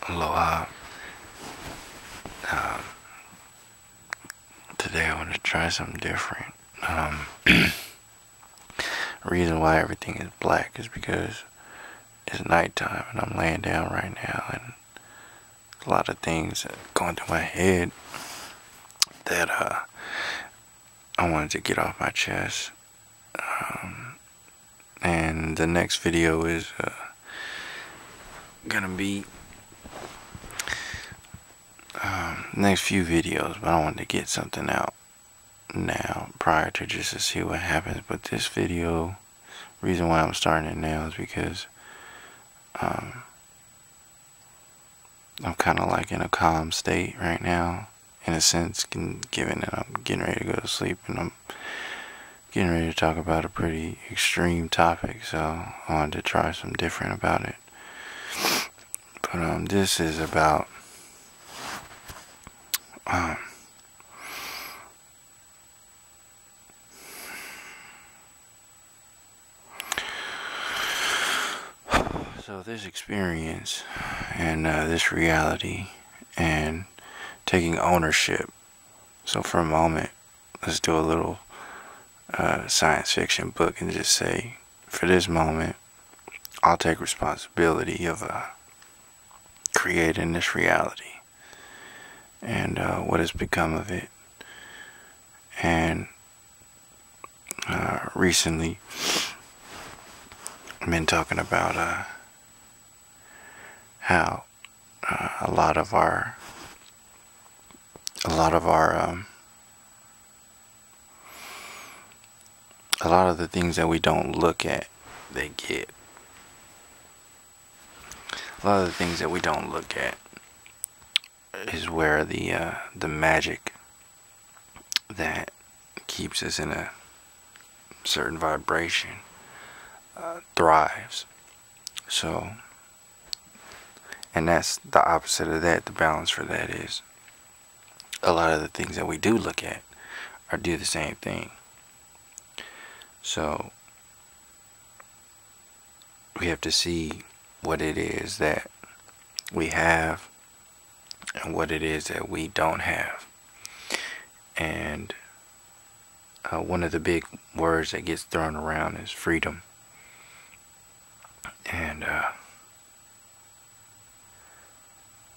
Aloha. Um, Today I want to try something different. The reason why everything is black is because it's nighttime and I'm laying down right now, and a lot of things going through my head that I wanted to get off my chest. And the next video is gonna be next few videos, but I wanted to get something out now prior to just to see what happens. But this video, reason why I'm starting it now is because I'm kind of like in a calm state right now, in a sense, given that I'm getting ready to go to sleep and I'm getting ready to talk about a pretty extreme topic, so I wanted to try something different about it. But this is about so this experience and this reality and taking ownership. So for a moment, let's do a little science fiction book and just say, for this moment, I'll take responsibility of creating this reality and what has become of it. And recently I've been talking about how a lot of the things that we don't look at, they get. A lot of the things that we don't look at is where the magic that keeps us in a certain vibration thrives. So, and that's the opposite of that. The balance for that is a lot of the things that we do look at or do the same thing. So we have to see what it is that we have and what it is that we don't have. And one of the big words that gets thrown around is freedom. And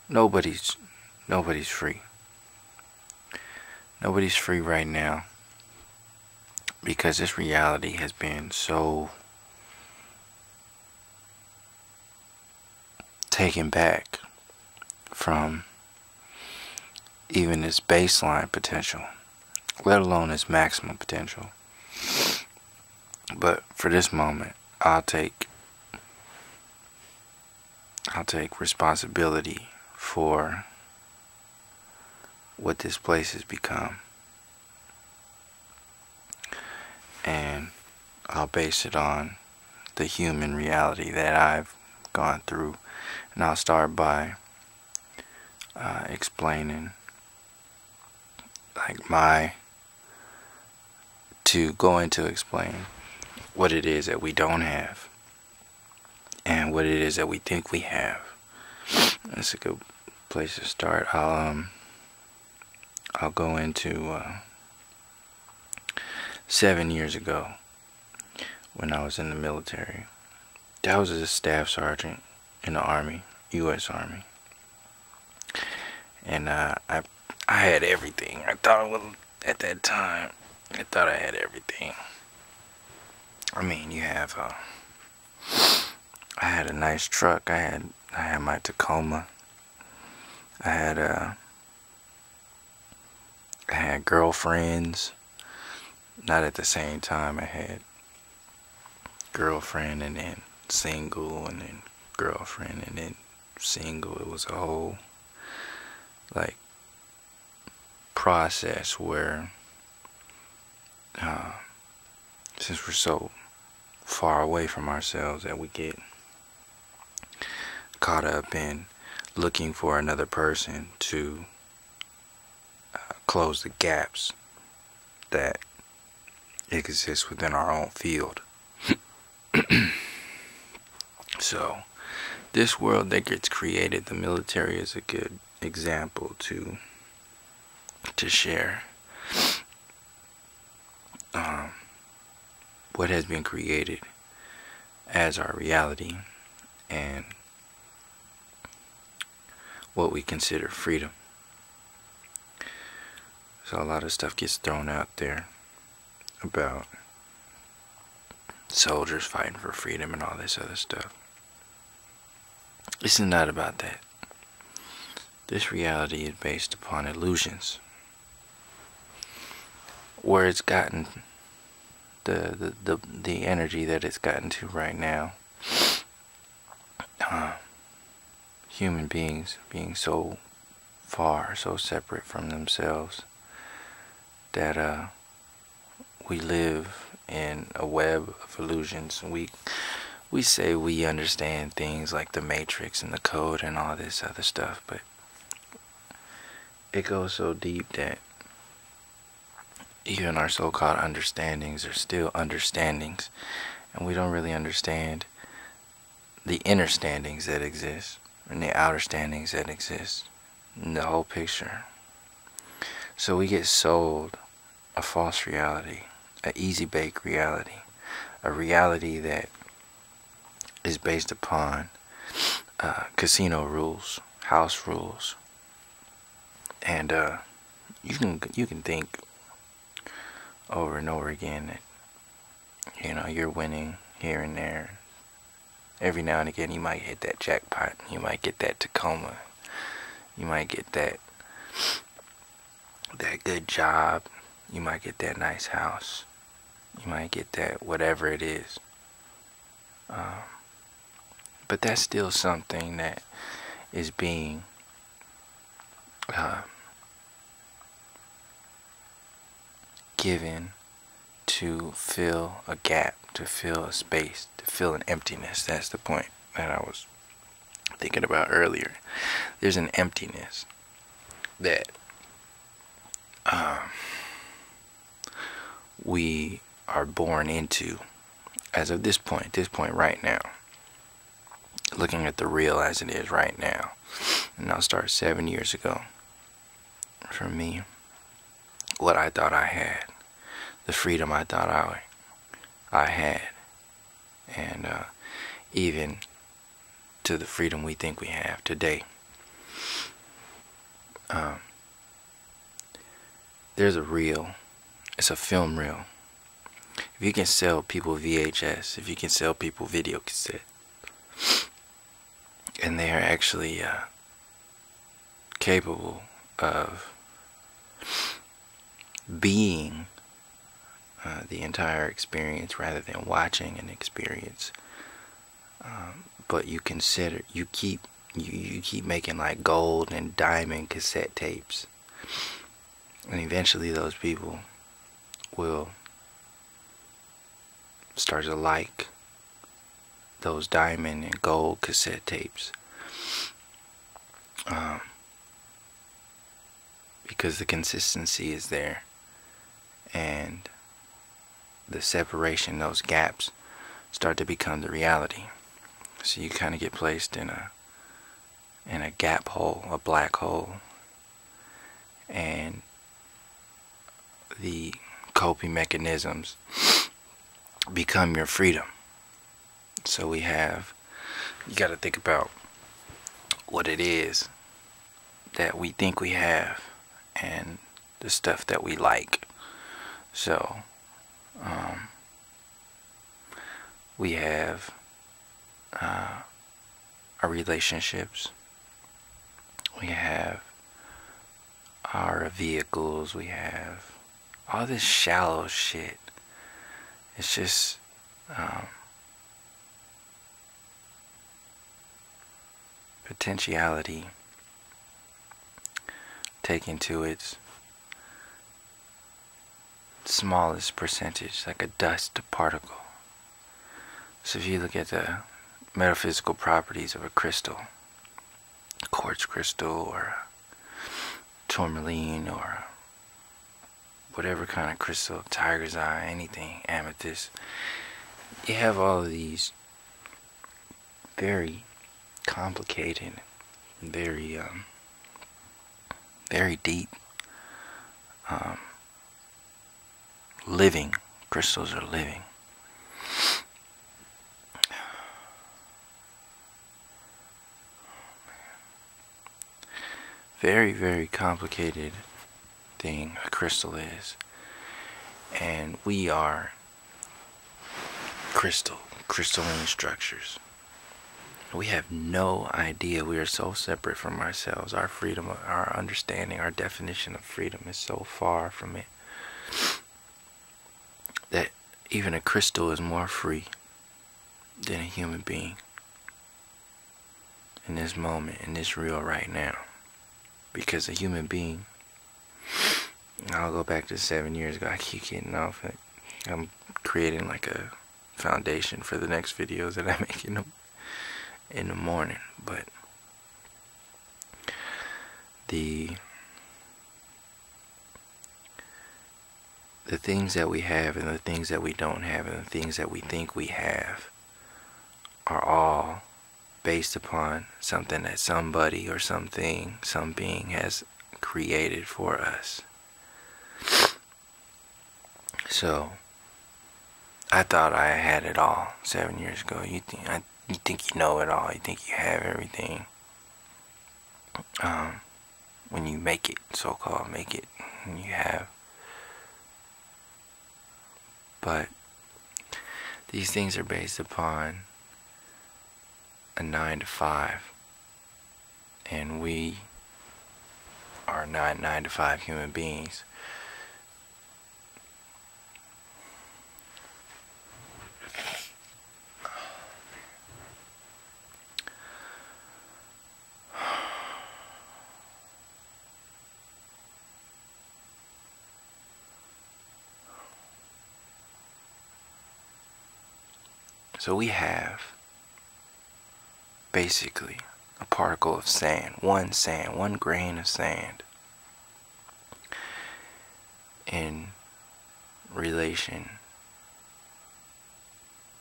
nobody's free. Nobody's free right now, because this reality has been so taken back from even its baseline potential, let alone its maximum potential. But for this moment, I'll take responsibility for what this place has become, and I'll base it on the human reality that I've gone through. And I'll start by explaining, like, explain what it is that we don't have and what it is that we think we have. That's a good place to start. I'll go into 7 years ago when I was in the military. I was a staff sergeant in the Army, U.S. Army, and I had everything. I thought, well, at that time, I thought I had everything. I mean, you have I had a nice truck. I had my Tacoma. I had girlfriends. Not at the same time. I had girlfriend and then single and then girlfriend and then single. It was a whole process where since we're so far away from ourselves that we get caught up in looking for another person to close the gaps that exist within our own field. So this world that gets created, the military is a good example to share what has been created as our reality and what we consider freedom. So a lot of stuff gets thrown out there about soldiers fighting for freedom and all this other stuff. This is not about that. This reality is based upon illusions. Where it's gotten the energy that it's gotten to right now, human beings being so far, so separate from themselves, that we live in a web of illusions. We say we understand things like the Matrix and the code and all this other stuff, but it goes so deep that even our so-called understandings are still understandings, and we don't really understand the inner standings that exist and the outer standings that exist in the whole picture. So we get sold a false reality, an easy bake reality, a reality that is based upon casino rules, house rules, and you can think over and over again that you're winning here and there. Every now and again you might hit that jackpot, you might get that Tacoma, you might get that good job, you might get that nice house, you might get that whatever it is. But that's still something that is being given to fill a gap, to fill a space, to fill an emptiness. That's the point that I was thinking about earlier. There's an emptiness that we are born into as of this point right now. Looking at the real as it is right now. And I'll start 7 years ago. For me, what I thought I had, the freedom I thought I had, and even to the freedom we think we have today. There's a reel. It's a film reel. If you can sell people VHS, if you can sell people video cassette, and they are actually capable of being the entire experience rather than watching an experience, but you keep making like gold and diamond cassette tapes, and eventually those people will start to like those diamond and gold cassette tapes, because the consistency is there, and the separation, those gaps start to become the reality. So you kind of get placed in a gap hole, a black hole, and the coping mechanisms become your freedom. So you got to think about what it is that we think we have and the stuff that we like. So we have our relationships, we have our vehicles, we have all this shallow shit. It's just potentiality taken to its smallest percentage, like a dust particle. So if you look at the metaphysical properties of a crystal, quartz crystal or tourmaline or whatever kind of crystal, tiger's eye, anything, amethyst, you have all of these very complicated, very very deep. Living crystals are living. Very, very complicated thing a crystal is. And we are crystalline structures. We have no idea. We are so separate from ourselves. Our freedom, our understanding, our definition of freedom is so far from it that even a crystal is more free than a human being in this moment, in this real right now. Because a human being, I'll go back to 7 years ago. I keep getting off it. I'm creating like a foundation for the next videos that I make in the morning. But the things that we have and the things that we don't have and the things that we think we have are all based upon something that somebody or something, some being has created for us. So I thought I had it all 7 years ago. You think you know it all. You think you have everything. When you make it, so-called make it, and you have. But these things are based upon a 9 to 5, and we are not 9 to 5 human beings. So we have basically a particle of sand, one grain of sand, in relation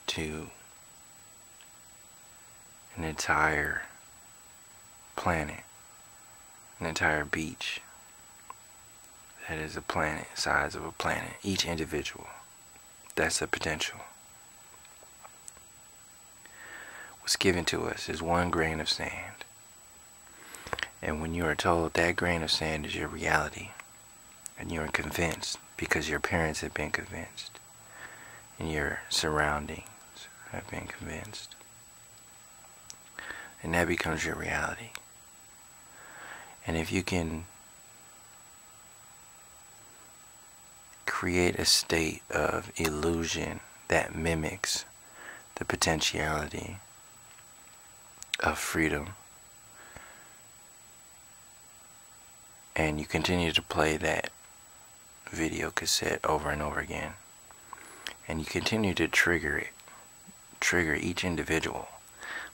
to an entire planet, an entire beach that is a planet, size of a planet, each individual. That's the potential. What's given to us is one grain of sand. And when you are told that grain of sand is your reality, and you are convinced because your parents have been convinced, and your surroundings have been convinced, and that becomes your reality. And if you can create a state of illusion that mimics the potentiality of freedom, and you continue to play that video cassette over and over again, and you continue to trigger each individual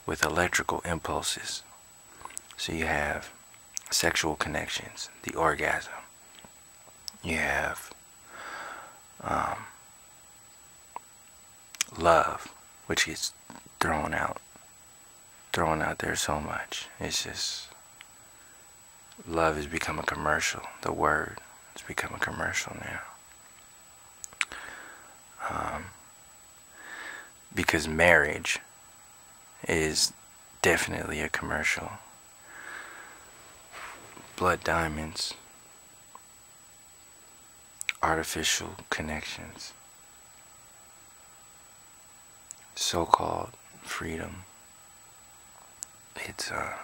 with electrical impulses. So you have sexual connections, the orgasm. You have love, which gets thrown out there so much. It's just, love has become a commercial. The word has become a commercial now. Because marriage is definitely a commercial. Blood diamonds, artificial connections, so-called freedom. It's a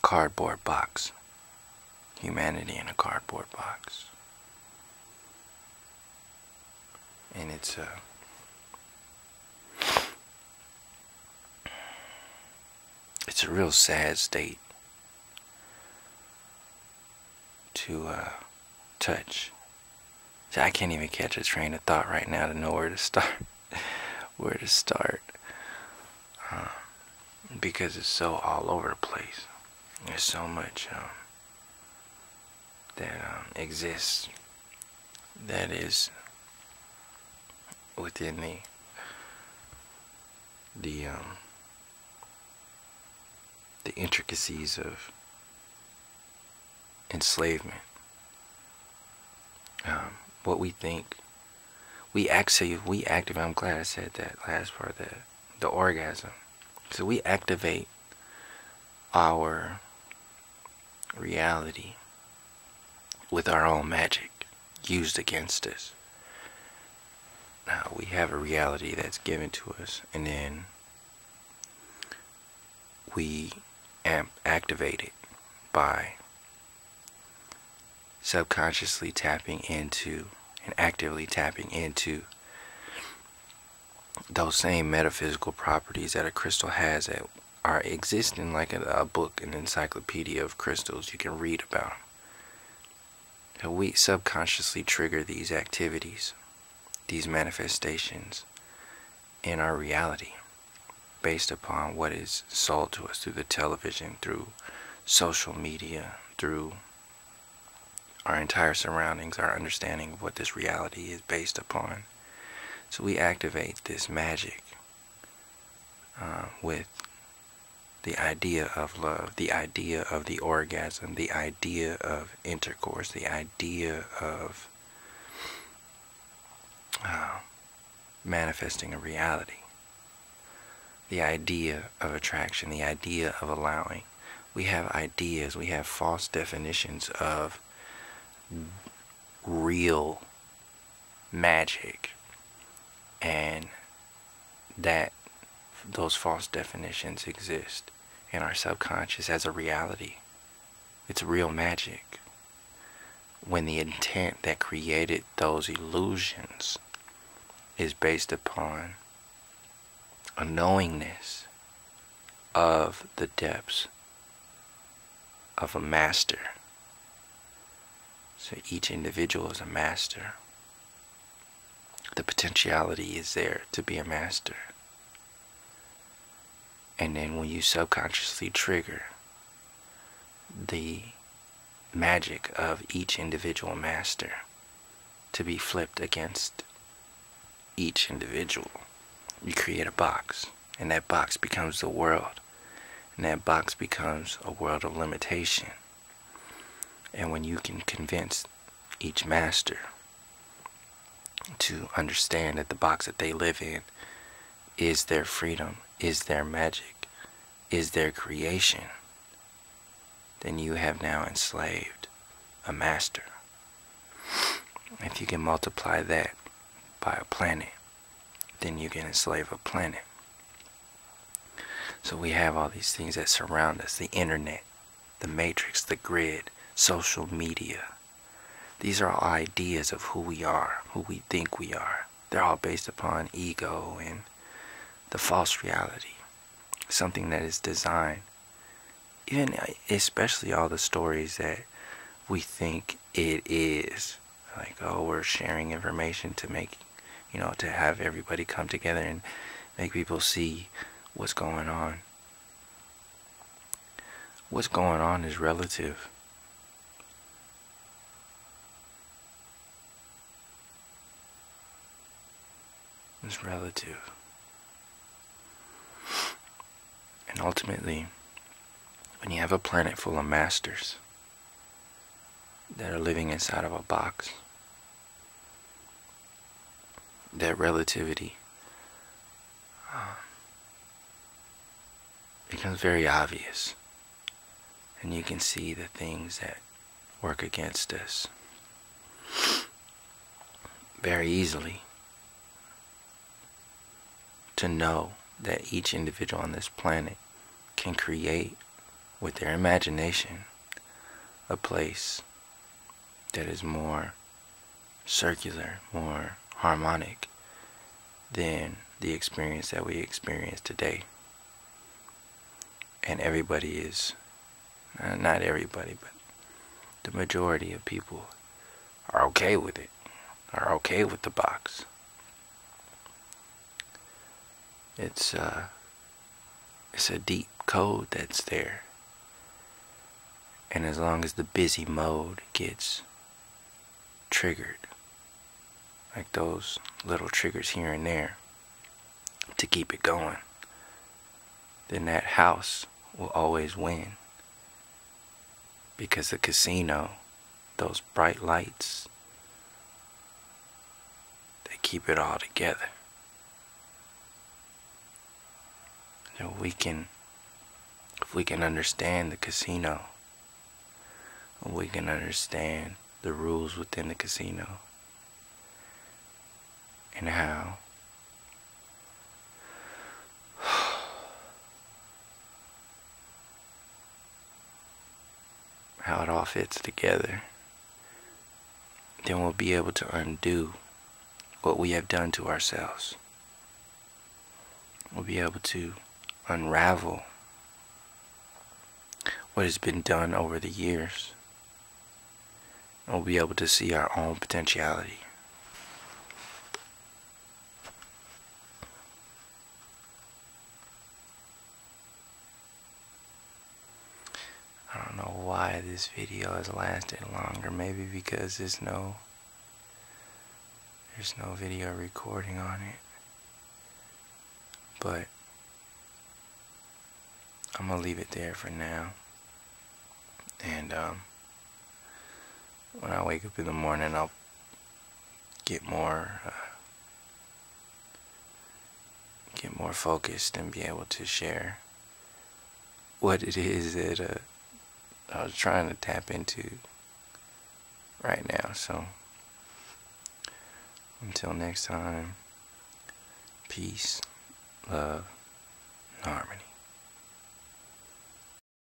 cardboard box. Humanity in a cardboard box. And it's a real sad state to touch. So I can't even catch a train of thought right now to know where to start. Because it's so all over the place. There's so much that exists that is within the the intricacies of enslavement. What we think, we activate. I'm glad I said that last part, that the orgasm. So we activate our reality with our own magic used against us. Now we have a reality that's given to us, and then we activate it by subconsciously tapping into and actively tapping into those same metaphysical properties that a crystal has, that are existing like a book, an encyclopedia of crystals. You can read about them. So we subconsciously trigger these activities, these manifestations in our reality based upon what is sold to us through the television, through social media, through our entire surroundings, our understanding of what this reality is based upon. So we activate this magic with the idea of love, the idea of the orgasm, the idea of intercourse, the idea of manifesting a reality, the idea of attraction, the idea of allowing. We have ideas, we have false definitions of real magic, and that those false definitions exist in our subconscious as a reality. It's real magic when the intent that created those illusions is based upon a knowingness of the depths of a master. So each individual is a master. The potentiality is there to be a master. And then when you subconsciously trigger the magic of each individual master to be flipped against each individual, you create a box, and that box becomes the world, and that box becomes a world of limitation. And when you can convince each master to understand that the box that they live in is their freedom, is their magic, is their creation, then you have now enslaved a master. If you can multiply that by a planet, then you can enslave a planet. So we have all these things that surround us: the internet, the matrix, the grid, social media. These are all ideas of who we are, who we think we are. They're all based upon ego and the false reality, something that is designed, even especially all the stories that we think it is, like, oh, we're sharing information to make, to have everybody come together and make people see what's going on. What's going on is relative. It's relative. And ultimately, when you have a planet full of masters that are living inside of a box, that relativity becomes very obvious, and you can see the things that work against us very easily. To know that each individual on this planet can create with their imagination a place that is more circular, more harmonic than the experience that we experience today. And everybody is, not everybody, but the majority of people are okay with it, are okay with the box. It's a deep code that's there. And as long as the busy mode gets triggered, like those little triggers here and there to keep it going, then that house will always win. Because the casino, those bright lights, they keep it all together. So if we can understand the casino, we can understand the rules within the casino, and how it all fits together, then we'll be able to undo what we have done to ourselves. We'll be able to unravel what has been done over the years. And we'll be able to see our own potentiality. I don't know why this video has lasted longer. Maybe because there's no video recording on it. But I'm gonna leave it there for now. And when I wake up in the morning, I'll get more focused and be able to share what it is that I was trying to tap into right now. So until next time, peace, love, and harmony.